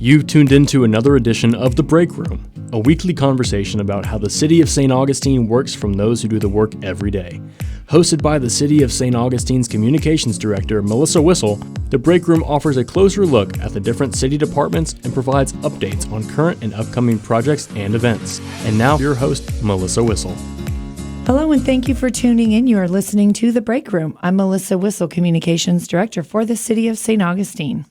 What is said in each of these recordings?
You've tuned into another edition of The Break Room, a weekly conversation about how the City of St. Augustine works from those who do the work every day. Hosted by the City of St. Augustine's Communications Director, Melissa Whistle, The Break Room offers a closer look at the different city departments and provides updates on current and upcoming projects and events. And now, your host, Melissa Whistle. Hello, and thank you for tuning in. You are listening to The Break Room. I'm Melissa Whistle, Communications Director for the City of St. Augustine.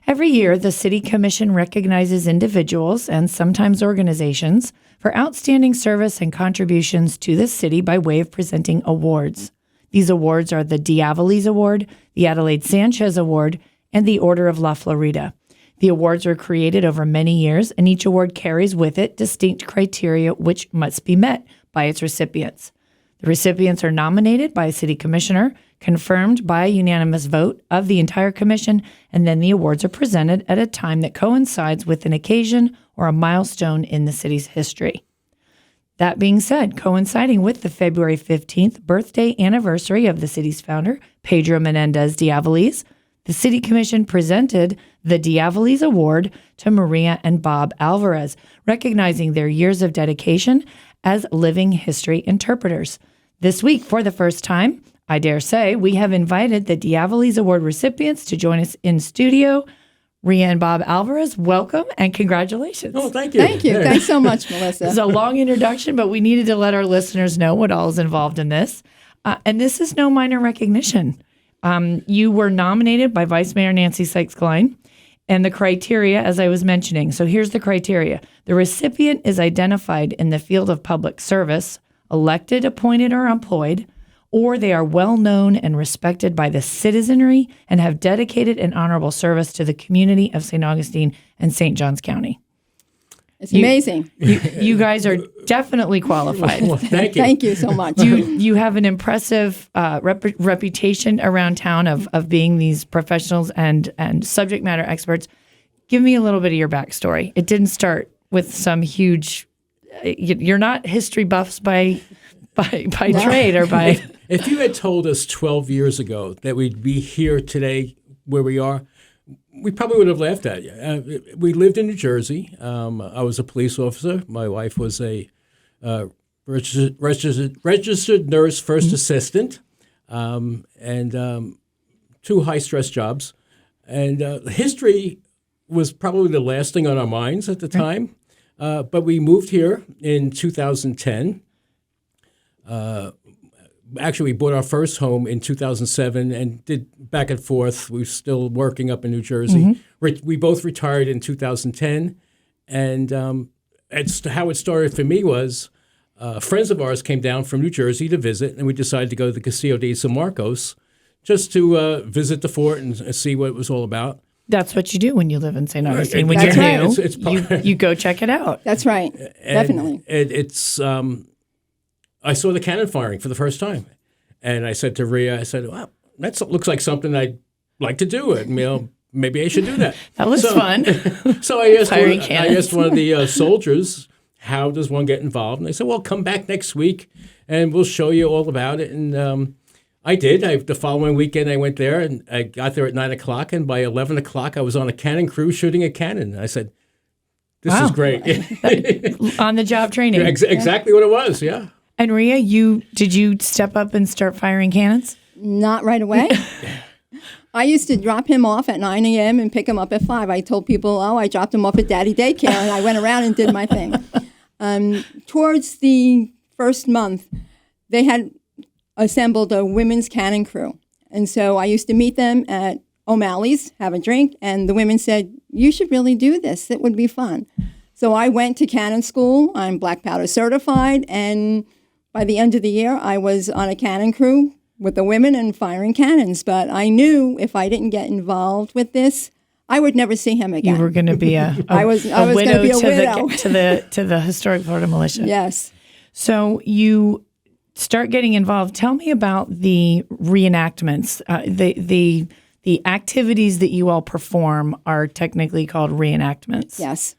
Every year, the City Commission recognizes individuals and sometimes organizations for outstanding service and contributions to the city by way of presenting awards. These awards are the de Aviles Award, the Adelaide Sanchez Award, and the Order of La Florida. The awards were created over many years, and each award carries with it distinct criteria which must be met by its recipients. The recipients are nominated by a city commissioner, confirmed by a unanimous vote of the entire commission, and then the awards are presented at a time that coincides with an occasion or a milestone in the city's history. That being said, coinciding with the February 15th birthday anniversary of the city's founder, Pedro Menendez de Aviles, the City Commission presented the de Aviles Award to Maria and Bob Alvarez, recognizing their years of dedication as living history interpreters. This week, for the first time, I dare say, we have invited the de Aviles Award recipients to join us in studio. Maria and Bob Alvarez, welcome and congratulations. Oh, thank you. Thank you. Thanks so much, Melissa. It's a long introduction, but we needed to let our listeners know what all is involved in this. And this is no minor recognition. You were nominated by Vice Mayor Nancy Sykes-Klein, and the criteria, as I was mentioning. So here's the criteria. The recipient is identified in the field of public service, elected, appointed, or employed, or they are well known and respected by the citizenry and have dedicated an honorable service to the community of St. Augustine and St. Johns County. It's amazing. You guys are definitely qualified. Well, thank you. Thank you so much. You have an impressive reputation around town of being these professionals and subject matter experts. Give me a little bit of your backstory. It didn't start with some huge. You're not history buffs by trade or by. If you had told us 12 years ago that we'd be here today where we are, we probably would have laughed at you. We lived in New Jersey. I was a police officer. My wife was a registered nurse, first assistant, and two high-stress jobs. And history was probably the last thing on our minds at the time. But we moved here in 2010. Actually, we bought our first home in 2007 and did back and forth. We were still working up in New Jersey. Mm-hmm. We both retired in 2010. And it's how it started for me was friends of ours came down from New Jersey to visit, and we decided to go to the Castillo de San Marcos just to visit the fort and see what it was all about. That's what you do when you live in St. Augustine. When That's you're right. new, you go check it out. That's right. Definitely. It's I saw the cannon firing for the first time. And I said to Rhea, I said, well, that looks like something I'd like to do. And, maybe I should do that. That was fun. So I asked one of the soldiers, how does one get involved? And they said, well, come back next week and we'll show you all about it. And I did. The following weekend I went there and I got there at 9 o'clock. And by 11 o'clock, I was on a cannon crew shooting a cannon. And I said, this is great. On the job training. Exactly what it was, yeah. And Rhea, did you step up and start firing cannons? Not right away. I used to drop him off at 9 a.m. and pick him up at 5. I told people, I dropped him off at Daddy Daycare, and I went around and did my thing. Towards the first month, they had assembled a women's cannon crew. And so I used to meet them at O'Malley's, have a drink, and the women said, you should really do this. It would be fun. So I went to cannon school. I'm black powder certified, and by the end of the year, I was on a cannon crew with the women and firing cannons. But I knew if I didn't get involved with this, I would never see him again. You were going to be a widow to the historic Florida Militia. Yes. So you start getting involved. Tell me about the reenactments. The activities that you all perform are technically called reenactments. Yes.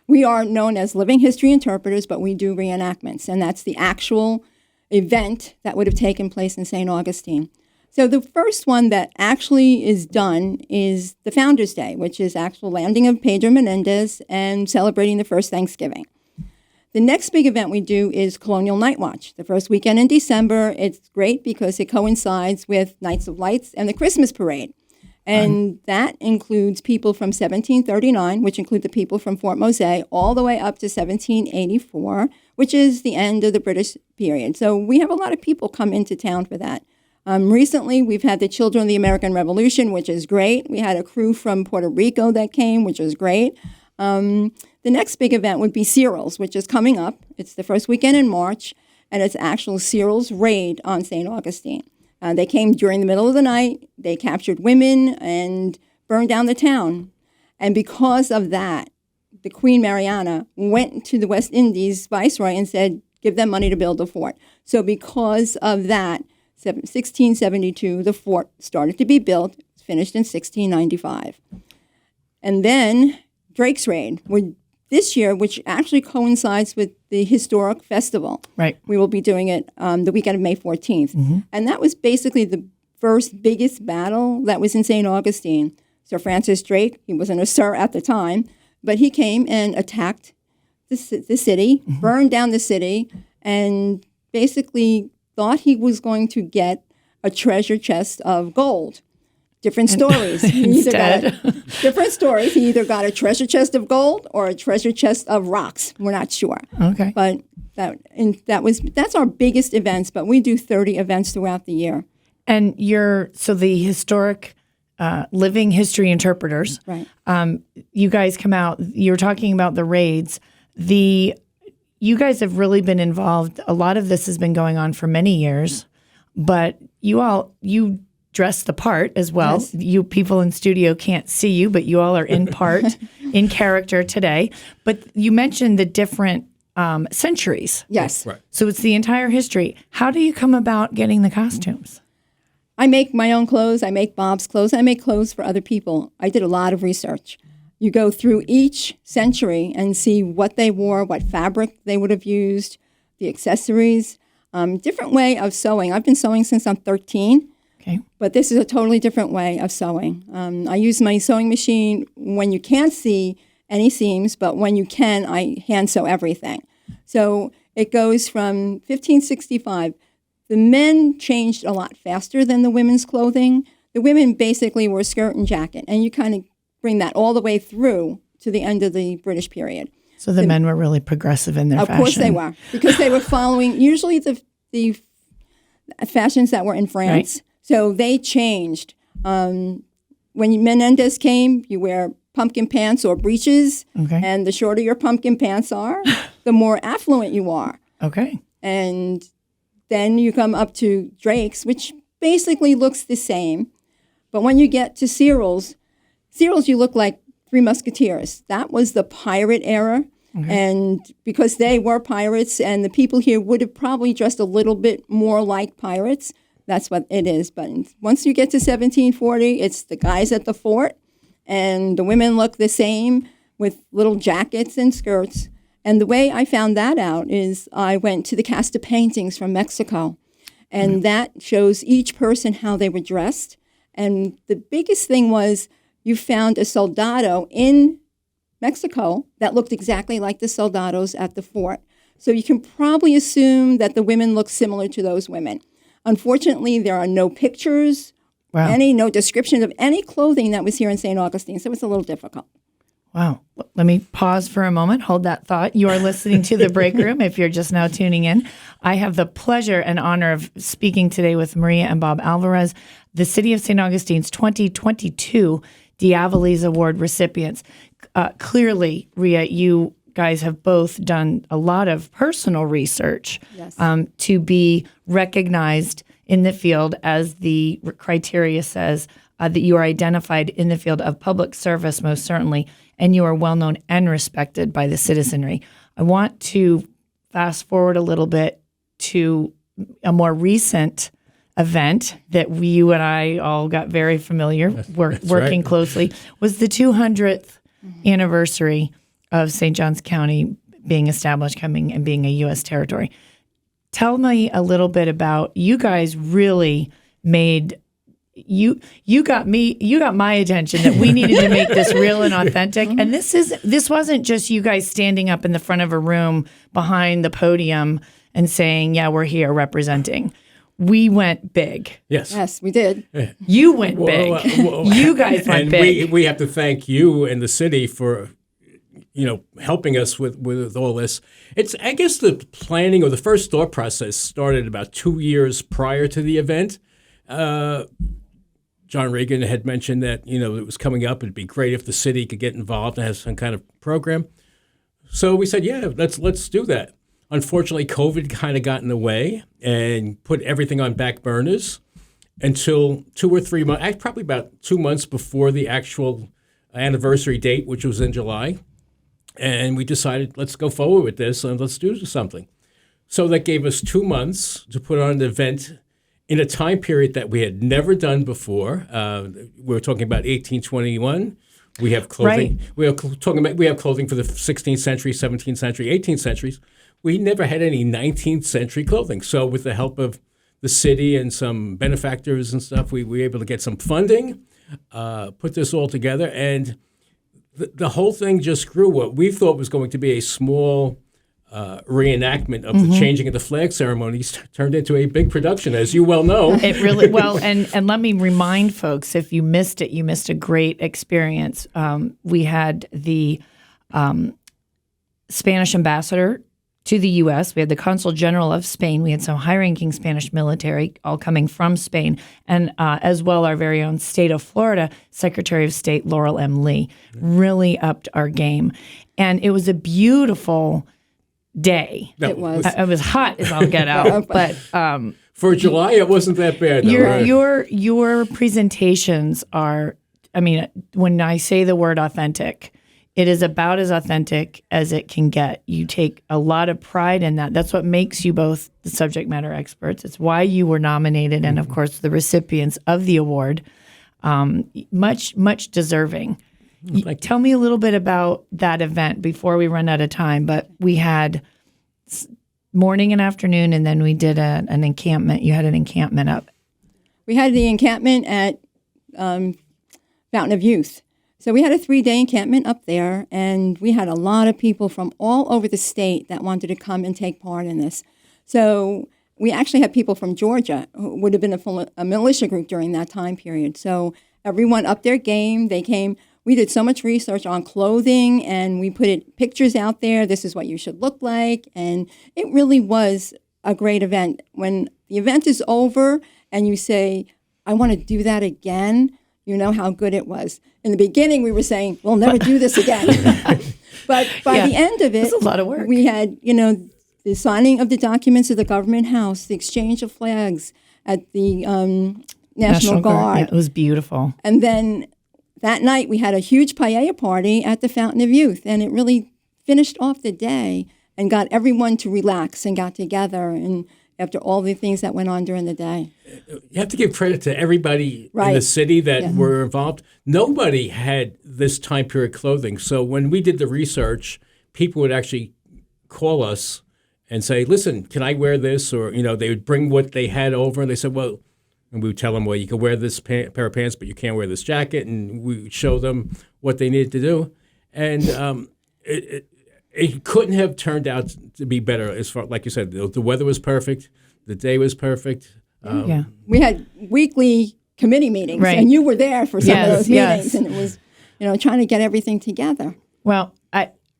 We are known as living history interpreters, but we do reenactments, and that's the actual event that would have taken place in St. Augustine. So the first one that actually is done is the Founders Day, which is actual landing of Pedro Menendez and celebrating the first Thanksgiving. The next big event we do is Colonial Night Watch. The first weekend in December, it's great because it coincides with Nights of Lights and the Christmas Parade. And that includes people from 1739, which include the people from Fort Mose, all the way up to 1784, which is the end of the British period. So we have a lot of people come into town for that. Recently, we've had the Children of the American Revolution, which is great. We had a crew from Puerto Rico that came, which was great. The next big event would be Cyril's, which is coming up. It's the first weekend in March, and it's actual Cyril's raid on St. Augustine. They came during the middle of the night. They captured women and burned down the town. And because of that, the Queen Mariana went to the West Indies viceroy and said, give them money to build a fort. So because of that, 1672, the fort started to be built, finished in 1695. And then Drake's Raid, this year, which actually coincides with the historic festival. Right. We will be doing it the weekend of May 14th. And that was basically the first biggest battle that was in St. Augustine. Sir Francis Drake, he wasn't a sir at the time, but he came and attacked the city, burned down the city, and basically thought he was going to get a treasure chest of gold. Different stories. Different stories. He either got a treasure chest of gold or a treasure chest of rocks. We're not sure. Okay. But that's our biggest events, but we do 30 events throughout the year. And so the historic living history interpreters, Right. You guys come out, you're talking about the raids. You guys have really been involved. A lot of this has been going on for many years, but you dress the part as well. Yes. You people in studio can't see you, but you all are in part, in character today. But you mentioned the different centuries. Yes. Right. So it's the entire history. How do you come about getting the costumes? I make my own clothes. I make Bob's clothes. I make clothes for other people. I did a lot of research. You go through each century and see what they wore, what fabric they would have used, the accessories, different way of sewing. I've been sewing since I'm 13. Okay. But this is a totally different way of sewing. I use my sewing machine when you can't see any seams, but when you can, I hand sew everything. So it goes from 1565. The men changed a lot faster than the women's clothing. The women basically were skirt and jacket, and you kind of bring that all the way through to the end of the British period. So the men were really progressive in their fashion. Of course they were, because they were following usually the fashions that were in France. Right. So they changed. When Menendez came, you wear pumpkin pants or breeches, and the shorter your pumpkin pants are, the more affluent you are. Okay. And then you come up to Drake's, which basically looks the same. But when you get to Cyril's, you look like Three Musketeers. That was the pirate era. And because they were pirates, and the people here would have probably dressed a little bit more like pirates, that's what it is. But once you get to 1740, it's the guys at the fort, and the women look the same with little jackets and skirts. And the way I found that out is I went to the cast of paintings from Mexico, and that shows each person how they were dressed. And the biggest thing was you found a soldado in Mexico that looked exactly like the soldados at the fort. So you can probably assume that the women look similar to those women. Unfortunately, there are no pictures, no description of any clothing that was here in St. Augustine, so it's a little difficult. Wow. Let me pause for a moment. Hold that thought. You are listening to The Break Room if you're just now tuning in. I have the pleasure and honor of speaking today with Maria and Bob Alvarez, the City of St. Augustine's 2022 Aviles Award recipients. Clearly, Ria, you guys have both done a lot of personal research to be recognized in the field, as the criteria says, that you are identified in the field of public service, most certainly, and you are well known and respected by the citizenry. I want to fast forward a little bit to a more recent event that you and I all got very familiar working closely, was the 200th anniversary of St. Johns County being established, coming and being a U.S. territory. Tell me a little bit about, you guys really made you got my attention that we needed to make this real and authentic. And this wasn't just you guys standing up in the front of a room behind the podium and saying, yeah, we're here representing. We went big. Yes, we did. You went big. You guys went big. We have to thank you and the city for, helping us with all this. I guess the planning or the first thought process started about 2 years prior to the event. John Reagan had mentioned that, it was coming up. It'd be great if the city could get involved and have some kind of program. So we said, yeah, let's do that. Unfortunately, COVID kind of got in the way and put everything on back burners until 2 or 3 months, probably about 2 months before the actual anniversary date, which was in July. And we decided, let's go forward with this and let's do something. So that gave us 2 months to put on an event in a time period that we had never done before. We were talking about 1821. We have clothing. Right. We have clothing for the 16th century, 17th century, 18th centuries. We never had any 19th century clothing. So with the help of the city and some benefactors and stuff, we were able to get some funding, put this all together, and the whole thing just grew. What we thought was going to be a small reenactment of the changing of the flag ceremonies turned into a big production, as you well know. It really, and let me remind folks, if you missed it, you missed a great experience. We had the Spanish ambassador to the U.S. We had the Consul General of Spain. We had some high-ranking Spanish military, all coming from Spain, and as well our very own state of Florida, Secretary of State Laurel M. Lee, really upped our game. And it was a beautiful day. It was. It was hot as all get out, but for July, it wasn't that bad. Your presentations are, when I say the word authentic, it is about as authentic as it can get. You take a lot of pride in that. That's what makes you both the subject matter experts. It's why you were nominated and, of course, the recipients of the award. Much, much deserving. Tell me a little bit about that event before we run out of time. But we had morning and afternoon, and then we did an encampment. You had an encampment up. We had the encampment at Fountain of Youth. So we had a 3-day encampment up there, and we had a lot of people from all over the state that wanted to come and take part in this. So we actually had people from Georgia who would have been a militia group during that time period. So everyone upped their game. They came. We did so much research on clothing, and we put pictures out there. This is what you should look like. And it really was a great event. When the event is over and you say, I want to do that again, you know how good it was. In the beginning, we were saying, we'll never do this again. But by the end of it, it's a lot of work. We had, the signing of the documents of the government house, the exchange of flags at the National Guard. Yeah, it was beautiful. And then that night, we had a huge paella party at the Fountain of Youth, and it really finished off the day and got everyone to relax and got together, and after all the things that went on during the day. You have to give credit to everybody in the city that were involved. Nobody had this time period clothing. So when we did the research, people would actually call us and say, listen, can I wear this? Or, they would bring what they had over, and they said, well, and we would tell them, well, you can wear this pair of pants, but you can't wear this jacket. And we would show them what they needed to do. And it couldn't have turned out to be better. As far, like you said, the weather was perfect. The day was perfect. We had weekly committee meetings, and you were there for some of those meetings. And it was, trying to get everything together. Well,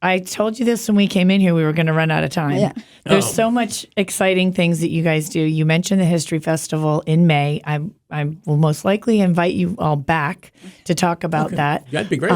I told you this when we came in here, we were going to run out of time. Yeah. There's so much exciting things that you guys do. You mentioned the History Festival in May. I will most likely invite you all back to talk about that. That'd be great.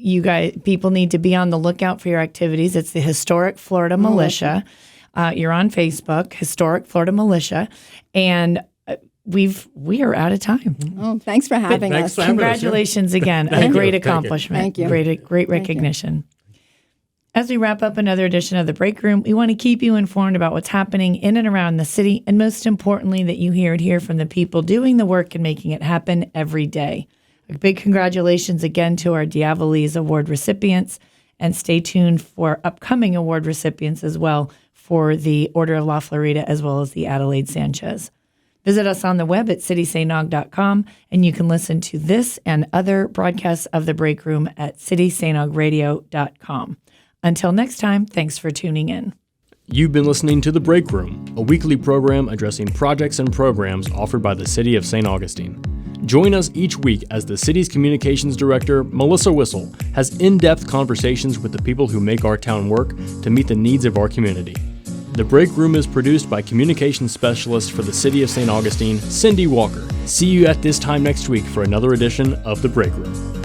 You guys, people need to be on the lookout for your activities. It's the Historic Florida Militia. You're on Facebook, Historic Florida Militia, and we are out of time. Oh, thanks for having us. Congratulations again. A great accomplishment. Thank you. Great recognition. As we wrap up another edition of The Break Room, we want to keep you informed about what's happening in and around the city, and most importantly, that you hear it here from the people doing the work and making it happen every day. A big congratulations again to our Aviles Award recipients, and stay tuned for upcoming award recipients as well for the Order of La Florida as well as the Adelaide Sanchez. Visit us on the web at citysaynog.com, and you can listen to this and other broadcasts of The Break Room at citysaynogradio.com. Until next time, thanks for tuning in. You've been listening to The Break Room, a weekly program addressing projects and programs offered by the City of St. Augustine. Join us each week as the city's communications director, Melissa Wissel, has in-depth conversations with the people who make our town work to meet the needs of our community. The Break Room is produced by communications specialist for the City of St. Augustine, Cindy Walker. See you at this time next week for another edition of The Break Room.